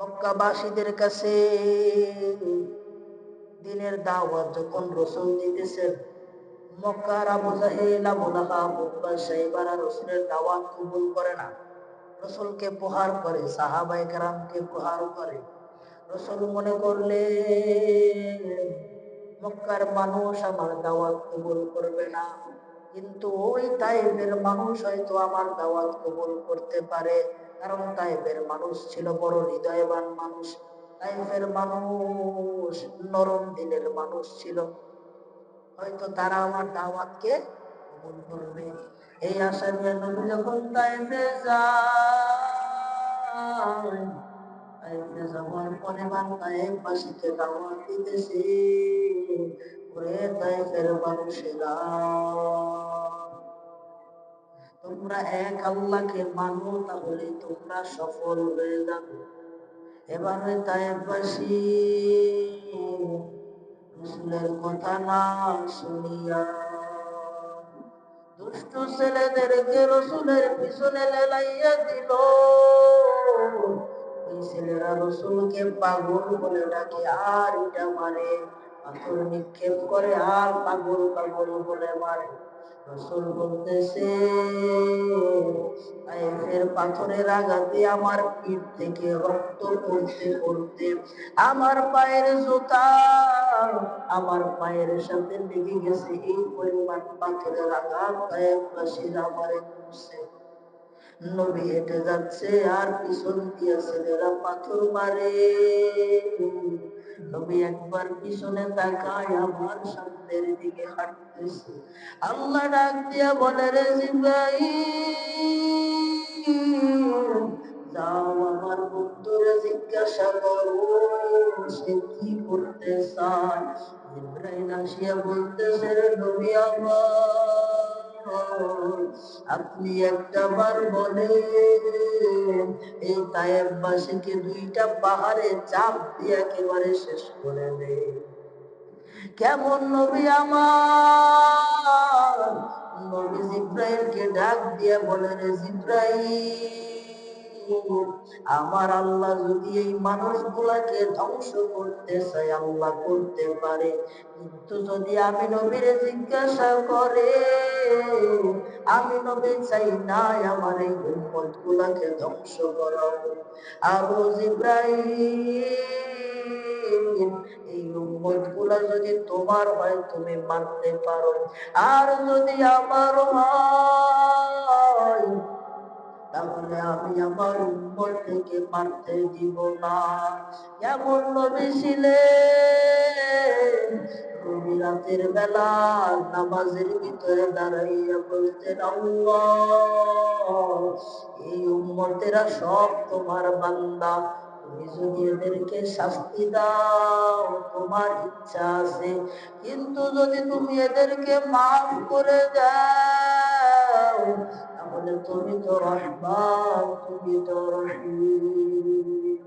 মক্কাবাসীদের কাছে দিনের দাওয়াত যখন রাসূল দিতেছেন, মক্কার আবু জাহেল, আবু লাহাব, উতবা, শাইবারা রাসূলের দাওয়াত কবুল করে না। রাসূলকে প্রহার করে, সাহাবায়ে কেরামকে প্রহার করে। রাসূল মনে করলেন মক্কার মানুষ আমার দাওয়াত কবুল করবে না, কিন্তু ওই তায়েফের মানুষ হয়তো আমার দাওয়াত কবুল করতে পারে। কারণ তায়েফের মানুষ ছিল বড় হৃদয়বান মানুষ, তায়েফের মানুষ নরম দিলের মানুষ ছিল, হয়তো তারা আমার দাওয়াতকে কবুল করবে। এই আশা নিয়ে নবী যখন তায়েফে যায়, তায়েফে যাওয়ার পরে তায়েফবাসীকে দাওয়াত দিতেছে, ওরে তায়েফের মানুষেরা, তোমরা এক আল্লাহকে মানো, তাহলে তোমরা সফল হয়ে যাবে। এবারে তায়েফবাসী রাসূলের কথা না শুনিয়া দুষ্ট ছেলেদেরকে রাসূলের পিছনে লেলাইয়া দিল। ওই ছেলেরা রাসূলকে পাগল বলে ডাকে, আর ইটা মারে, পাথর নিক্ষেপ করে, আর পাগল পাগল বলে মারে। রাসূল বলতেছে, তায়েফের পাথরের আঘাতে আমার পিঠ থেকে রক্ত পড়তে পড়তে আমার পায়ের জুতা আমার পায়ের সাথে লেগে গেছে। এই পরিমাণ পাথরের আঘাত তায়েফবাসীরা আমারে করছে। নবী হেঁটে যাচ্ছে আর পিছন দিয়ে ছেলেরা পাথর মারে। নবী একবার পিছনে তাকায়, আমার সামনের দিকে হাঁটতেছে। আল্লাহ ডাক দিয়া বলে, রে জিবরাইল, যাও আমার বন্ধুরে জিজ্ঞাসা করো সে কি করতে চায়। জিবরাইল আসিয়া বলতেছে, রে নবী আমার, আপনি একটা বার বলেন এই তায়েফবাসীকে দুইটা পাহাড়ে চাপ দিয়ে একেবারে শেষ করে দে। কেমন নবী আমার? নবী জিবরাইলকে ডাক দিয়ে বলে, রে জিবরাইল, আমার আল্লাহ যদি এই মানুষগুলাকে ধ্বংস করতে চায় আল্লাহ করতে পারে, কিন্তু যদি আমি নবীরে জিজ্ঞাসা করে, আমি নবী চাই না আমার এই উম্মত গুলাকে ধ্বংস করাবো। আর জিবরাইল, এই উম্মত গুলা যদি তোমার হয় তুমি মানতে পারো, আর যদি আমার হয় তাহলে আমি আমার উম্মত থেকে মারতে দিব না। এমন নবী ছিলেন, নবী রাতের বেলা নামাজের ভিতরে দাঁড়াইয়া বলতেন, আল্লাহ, এই উম্মতেরা সব তোমার বান্দা, তুমি যদি এদেরকে শাস্তি দাও তোমার ইচ্ছা আছে, কিন্তু যদি তুমি এদেরকে মাফ করে দাও তাহলে তুমি তো রহমান, তুমি তো রহিম।